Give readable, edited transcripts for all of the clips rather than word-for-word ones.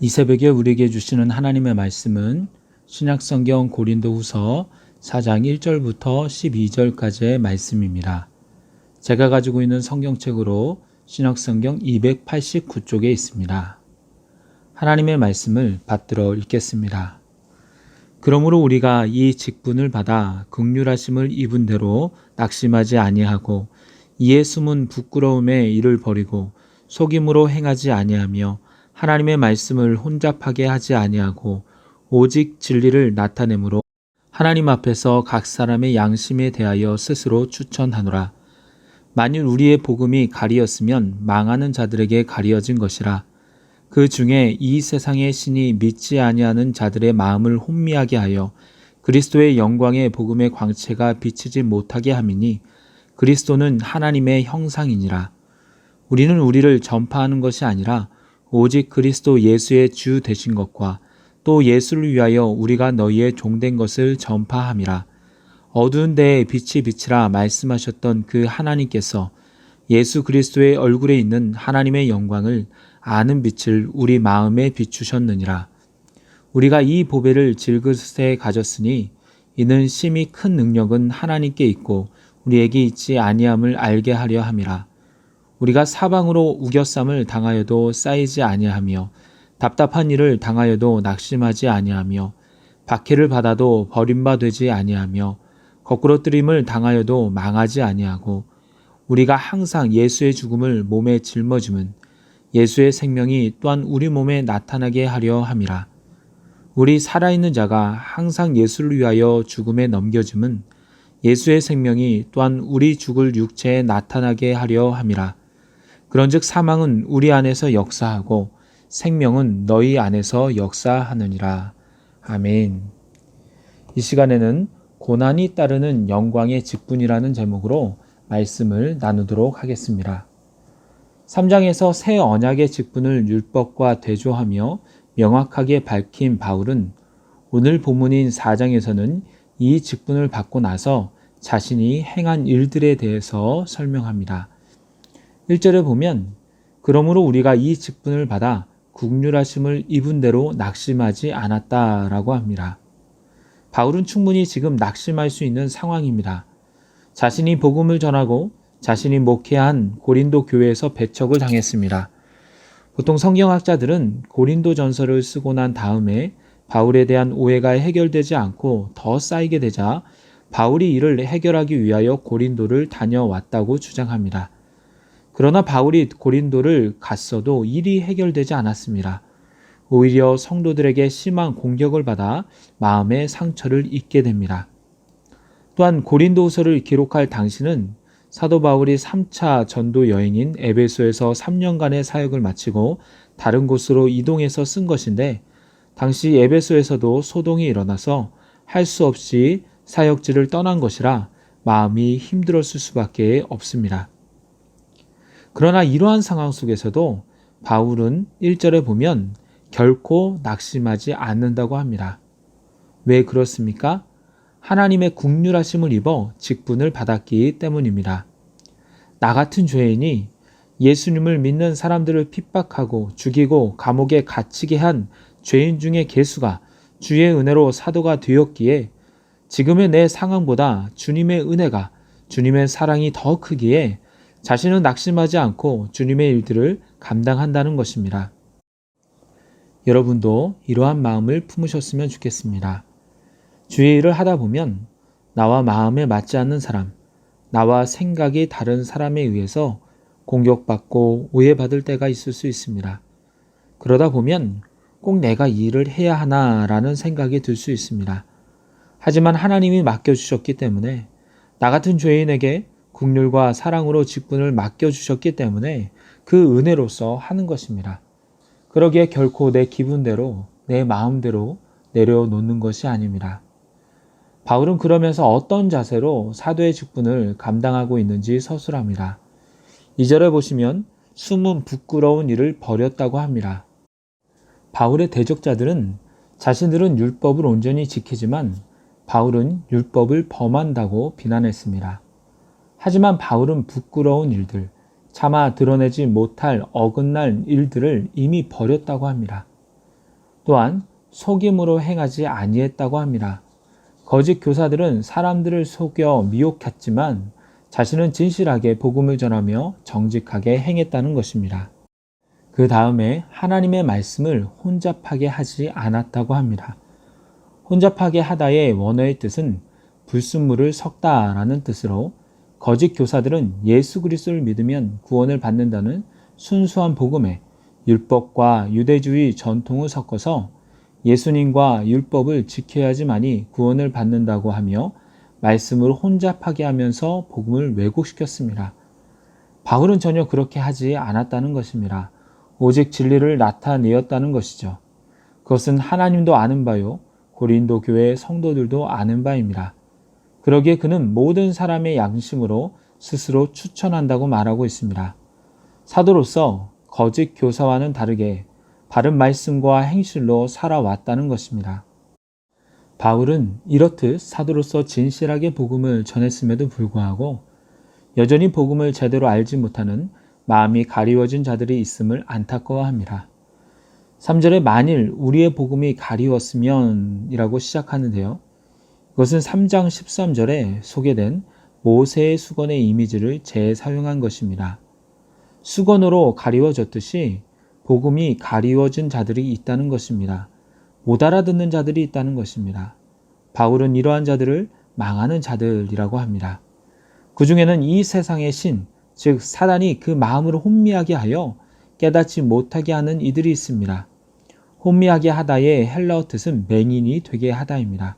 이 새벽에 우리에게 주시는 하나님의 말씀은 신약성경 고린도후서 4장 1절부터 12절까지의 말씀입니다. 제가 가지고 있는 성경책으로 신약성경 289쪽에 있습니다. 하나님의 말씀을 받들어 읽겠습니다. 그러므로 우리가 이 직분을 받아 긍휼하심을 입은 대로 낙심하지 아니하고 이에 숨은 부끄러움에 이를 버리고 속임으로 행하지 아니하며 하나님의 말씀을 혼잡하게 하지 아니하고 오직 진리를 나타내므로 하나님 앞에서 각 사람의 양심에 대하여 스스로 추천하노라. 만일 우리의 복음이 가리였으면 망하는 자들에게 가리어진 것이라. 그 중에 이 세상의 신이 믿지 아니하는 자들의 마음을 혼미하게 하여 그리스도의 영광의 복음의 광채가 비치지 못하게 함이니 그리스도는 하나님의 형상이니라. 우리는 우리를 전파하는 것이 아니라 오직 그리스도 예수의 주 되신 것과 또 예수를 위하여 우리가 너희의 종된 것을 전파함이라. 어두운 데에 빛이 비치라 말씀하셨던 그 하나님께서 예수 그리스도의 얼굴에 있는 하나님의 영광을 아는 빛을 우리 마음에 비추셨느니라. 우리가 이 보배를 질그릇에 가졌으니 이는 심히 큰 능력은 하나님께 있고 우리에게 있지 아니함을 알게 하려 함이라. 우리가 사방으로 우겨쌈을 당하여도 쌓이지 아니하며 답답한 일을 당하여도 낙심하지 아니하며 박해를 받아도 버림받지 아니하며 거꾸러뜨림을 당하여도 망하지 아니하고 우리가 항상 예수의 죽음을 몸에 짊어짐은 예수의 생명이 또한 우리 몸에 나타나게 하려 함이라. 우리 살아있는 자가 항상 예수를 위하여 죽음에 넘겨짐은 예수의 생명이 또한 우리 죽을 육체에 나타나게 하려 함이라. 그런즉 사망은 우리 안에서 역사하고 생명은 너희 안에서 역사하느니라. 아멘. 이 시간에는 고난이 따르는 영광의 직분이라는 제목으로 말씀을 나누도록 하겠습니다. 3장에서 새 언약의 직분을 율법과 대조하며 명확하게 밝힌 바울은 오늘 본문인 4장에서는 이 직분을 받고 나서 자신이 행한 일들에 대해서 설명합니다. 1절에 보면 그러므로 우리가 이 직분을 받아 긍휼하심을 입은 대로 낙심하지 않았다라고 합니다. 바울은 충분히 지금 낙심할 수 있는 상황입니다. 자신이 복음을 전하고 자신이 목회한 고린도 교회에서 배척을 당했습니다. 보통 성경학자들은 고린도 전서를 쓰고 난 다음에 바울에 대한 오해가 해결되지 않고 더 쌓이게 되자 바울이 이를 해결하기 위하여 고린도를 다녀왔다고 주장합니다. 그러나 바울이 고린도를 갔어도 일이 해결되지 않았습니다. 오히려 성도들에게 심한 공격을 받아 마음의 상처를 입게 됩니다. 또한 고린도후서를 기록할 당시는 사도 바울이 3차 전도 여행인 에베소에서 3년간의 사역을 마치고 다른 곳으로 이동해서 쓴 것인데 당시 에베소에서도 소동이 일어나서 할 수 없이 사역지를 떠난 것이라 마음이 힘들었을 수밖에 없습니다. 그러나 이러한 상황 속에서도 바울은 1절에 보면 결코 낙심하지 않는다고 합니다. 왜 그렇습니까? 하나님의 긍휼하심을 입어 직분을 받았기 때문입니다. 나 같은 죄인이 예수님을 믿는 사람들을 핍박하고 죽이고 감옥에 갇히게 한 죄인 중의 개수가 주의 은혜로 사도가 되었기에 지금의 내 상황보다 주님의 은혜가 주님의 사랑이 더 크기에 자신은 낙심하지 않고 주님의 일들을 감당한다는 것입니다. 여러분도 이러한 마음을 품으셨으면 좋겠습니다. 주의 일을 하다 보면 나와 마음에 맞지 않는 사람, 나와 생각이 다른 사람에 의해서 공격받고 오해받을 때가 있을 수 있습니다. 그러다 보면 꼭 내가 이 일을 해야 하나라는 생각이 들 수 있습니다. 하지만 하나님이 맡겨주셨기 때문에 나 같은 죄인에게 긍휼과 사랑으로 직분을 맡겨주셨기 때문에 그 은혜로서 하는 것입니다. 그러기에 결코 내 기분대로 내 마음대로 내려놓는 것이 아닙니다. 바울은 그러면서 어떤 자세로 사도의 직분을 감당하고 있는지 서술합니다. 2절에 보시면 숨은 부끄러운 일을 버렸다고 합니다. 바울의 대적자들은 자신들은 율법을 온전히 지키지만 바울은 율법을 범한다고 비난했습니다. 하지만 바울은 부끄러운 일들, 차마 드러내지 못할 어긋난 일들을 이미 버렸다고 합니다. 또한 속임으로 행하지 아니했다고 합니다. 거짓 교사들은 사람들을 속여 미혹했지만 자신은 진실하게 복음을 전하며 정직하게 행했다는 것입니다. 그 다음에 하나님의 말씀을 혼잡하게 하지 않았다고 합니다. 혼잡하게 하다의 원어의 뜻은 불순물을 섞다라는 뜻으로 거짓 교사들은 예수 그리스도를 믿으면 구원을 받는다는 순수한 복음에 율법과 유대주의 전통을 섞어서 예수님과 율법을 지켜야지만이 구원을 받는다고 하며 말씀을 혼잡하게 하면서 복음을 왜곡시켰습니다. 바울은 전혀 그렇게 하지 않았다는 것입니다. 오직 진리를 나타내었다는 것이죠. 그것은 하나님도 아는 바요, 고린도 교회 성도들도 아는 바입니다. 그러기에 그는 모든 사람의 양심으로 스스로 추천한다고 말하고 있습니다. 사도로서 거짓 교사와는 다르게 바른 말씀과 행실로 살아왔다는 것입니다. 바울은 이렇듯 사도로서 진실하게 복음을 전했음에도 불구하고 여전히 복음을 제대로 알지 못하는 마음이 가리워진 자들이 있음을 안타까워합니다. 3절에 만일 우리의 복음이 가리웠으면 이라고 시작하는데요. 이것은 3장 13절에 소개된 모세의 수건의 이미지를 재사용한 것입니다. 수건으로 가리워졌듯이 복음이 가리워진 자들이 있다는 것입니다. 못 알아듣는 자들이 있다는 것입니다. 바울은 이러한 자들을 망하는 자들이라고 합니다. 그 중에는 이 세상의 신, 즉 사단이 그 마음을 혼미하게 하여 깨닫지 못하게 하는 이들이 있습니다. 혼미하게 하다의 헬라어 뜻은 맹인이 되게 하다입니다.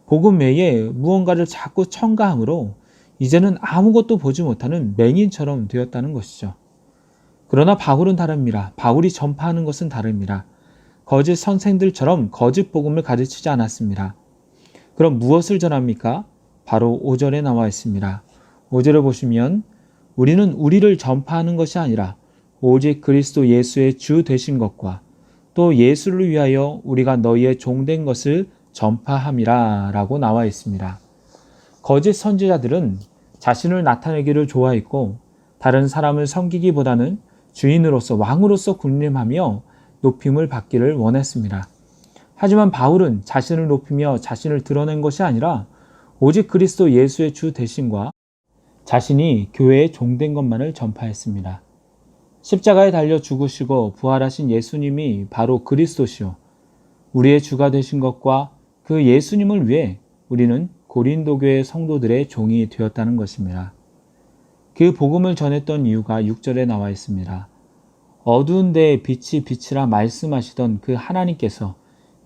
복음 외에 무언가를 자꾸 첨가함으로 이제는 아무것도 보지 못하는 맹인처럼 되었다는 것이죠. 그러나 바울은 다릅니다. 바울이 전파하는 것은 다릅니다. 거짓 선생들처럼 거짓 복음을 가르치지 않았습니다. 그럼 무엇을 전합니까? 바로 5절에 나와 있습니다. 5절을 보시면 우리는 우리를 전파하는 것이 아니라 오직 그리스도 예수의 주 되신 것과 또 예수를 위하여 우리가 너희의 종된 것을 전파함이라 라고 나와 있습니다. 거짓 선지자들은 자신을 나타내기를 좋아했고 다른 사람을 섬기기보다는 주인으로서 왕으로서 군림하며 높임을 받기를 원했습니다. 하지만 바울은 자신을 높이며 자신을 드러낸 것이 아니라 오직 그리스도 예수의 주 되심과 자신이 교회의 종된 것만을 전파했습니다. 십자가에 달려 죽으시고 부활하신 예수님이 바로 그리스도시요 우리의 주가 되신 것과 그 예수님을 위해 우리는 고린도 교회 성도들의 종이 되었다는 것입니다. 그 복음을 전했던 이유가 6절에 나와 있습니다. 어두운 데에 빛이 빛이라 말씀하시던 그 하나님께서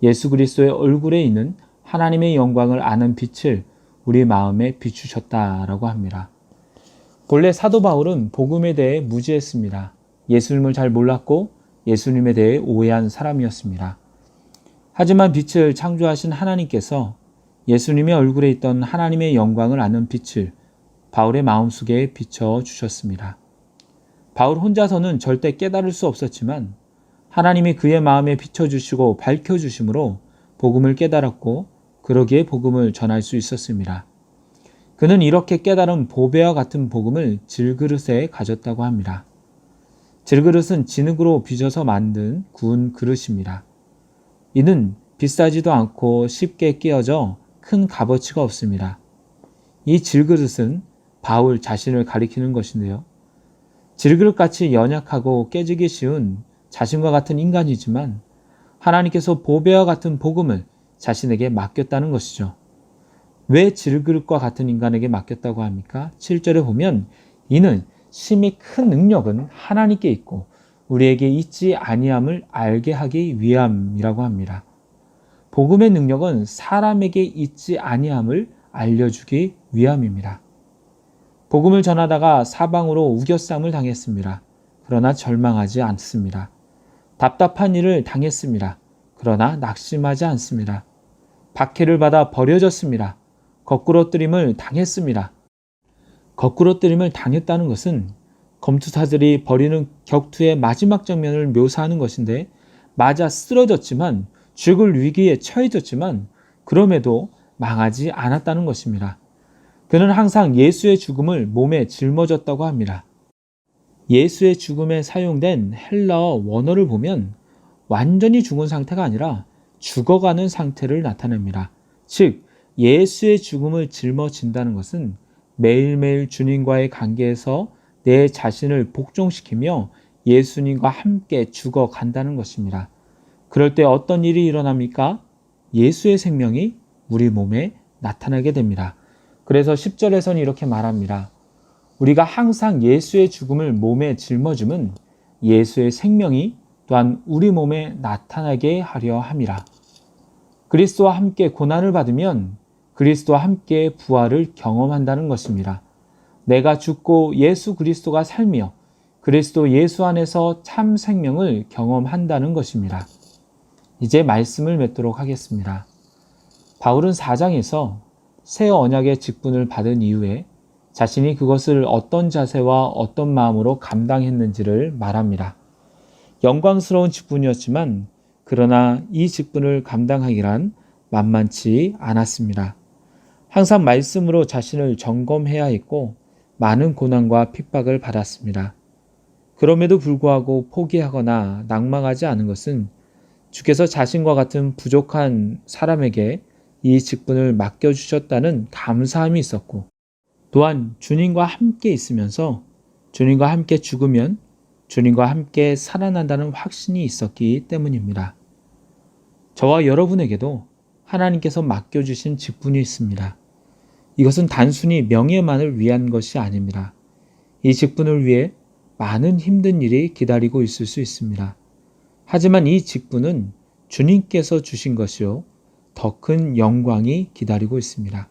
예수 그리스도의 얼굴에 있는 하나님의 영광을 아는 빛을 우리 마음에 비추셨다라고 합니다. 본래 사도 바울은 복음에 대해 무지했습니다. 예수님을 잘 몰랐고 예수님에 대해 오해한 사람이었습니다. 하지만 빛을 창조하신 하나님께서 예수님의 얼굴에 있던 하나님의 영광을 아는 빛을 바울의 마음속에 비춰주셨습니다. 바울 혼자서는 절대 깨달을 수 없었지만 하나님이 그의 마음에 비춰주시고 밝혀주심으로 복음을 깨달았고 그러기에 복음을 전할 수 있었습니다. 그는 이렇게 깨달은 보배와 같은 복음을 질그릇에 가졌다고 합니다. 질그릇은 진흙으로 빚어서 만든 구운 그릇입니다. 이는 비싸지도 않고 쉽게 끼어져 큰 값어치가 없습니다. 이 질그릇은 바울 자신을 가리키는 것인데요. 질그릇같이 연약하고 깨지기 쉬운 자신과 같은 인간이지만 하나님께서 보배와 같은 복음을 자신에게 맡겼다는 것이죠. 왜 질그릇과 같은 인간에게 맡겼다고 합니까? 7절에 보면 이는 심히 큰 능력은 하나님께 있고 우리에게 있지 아니함을 알게 하기 위함이라고 합니다. 복음의 능력은 사람에게 있지 아니함을 알려주기 위함입니다. 복음을 전하다가 사방으로 우겨쌈을 당했습니다. 그러나 절망하지 않습니다. 답답한 일을 당했습니다. 그러나 낙심하지 않습니다. 박해를 받아 버려졌습니다. 거꾸로뜨림을 당했습니다. 거꾸로뜨림을 당했다는 것은 검투사들이 벌이는 격투의 마지막 장면을 묘사하는 것인데 맞아 쓰러졌지만 죽을 위기에 처해졌지만 그럼에도 망하지 않았다는 것입니다. 그는 항상 예수의 죽음을 몸에 짊어졌다고 합니다. 예수의 죽음에 사용된 헬라어 원어를 보면 완전히 죽은 상태가 아니라 죽어가는 상태를 나타냅니다. 즉, 예수의 죽음을 짊어진다는 것은 매일매일 주님과의 관계에서 내 자신을 복종시키며 예수님과 함께 죽어간다는 것입니다. 그럴 때 어떤 일이 일어납니까? 예수의 생명이 우리 몸에 나타나게 됩니다. 그래서 10절에서는 이렇게 말합니다. 우리가 항상 예수의 죽음을 몸에 짊어짐은 예수의 생명이 또한 우리 몸에 나타나게 하려 함이라. 그리스도와 함께 고난을 받으면 그리스도와 함께 부활을 경험한다는 것입니다. 내가 죽고 예수 그리스도가 살며 그리스도 예수 안에서 참 생명을 경험한다는 것입니다. 이제 말씀을 맺도록 하겠습니다. 바울은 4장에서 새 언약의 직분을 받은 이후에 자신이 그것을 어떤 자세와 어떤 마음으로 감당했는지를 말합니다. 영광스러운 직분이었지만 그러나 이 직분을 감당하기란 만만치 않았습니다. 항상 말씀으로 자신을 점검해야 했고 많은 고난과 핍박을 받았습니다. 그럼에도 불구하고 포기하거나 낙망하지 않은 것은 주께서 자신과 같은 부족한 사람에게 이 직분을 맡겨주셨다는 감사함이 있었고 또한 주님과 함께 있으면서 주님과 함께 죽으면 주님과 함께 살아난다는 확신이 있었기 때문입니다. 저와 여러분에게도 하나님께서 맡겨주신 직분이 있습니다. 이것은 단순히 명예만을 위한 것이 아닙니다. 이 직분을 위해 많은 힘든 일이 기다리고 있을 수 있습니다. 하지만 이 직분은 주님께서 주신 것이요 더 큰 영광이 기다리고 있습니다.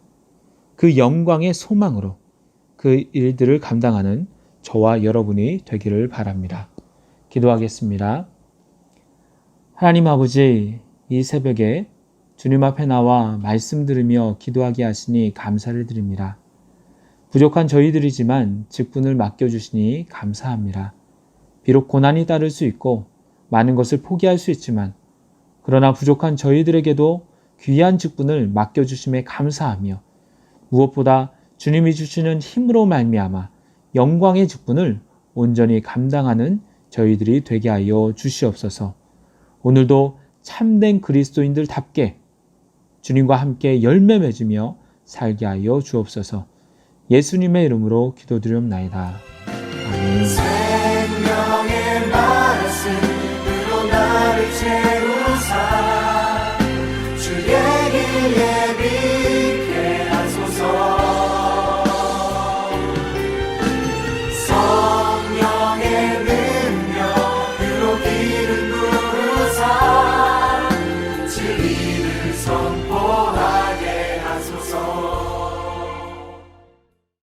그 영광의 소망으로 그 일들을 감당하는 저와 여러분이 되기를 바랍니다. 기도하겠습니다. 하나님 아버지, 이 새벽에 주님 앞에 나와 말씀 들으며 기도하게 하시니 감사를 드립니다. 부족한 저희들이지만 직분을 맡겨주시니 감사합니다. 비록 고난이 따를 수 있고 많은 것을 포기할 수 있지만 그러나 부족한 저희들에게도 귀한 직분을 맡겨주심에 감사하며 무엇보다 주님이 주시는 힘으로 말미암아 영광의 직분을 온전히 감당하는 저희들이 되게 하여 주시옵소서. 오늘도 참된 그리스도인들답게 주님과 함께 열매 맺으며 살게 하여 주옵소서. 예수님의 이름으로 기도드리옵나이다. 아멘.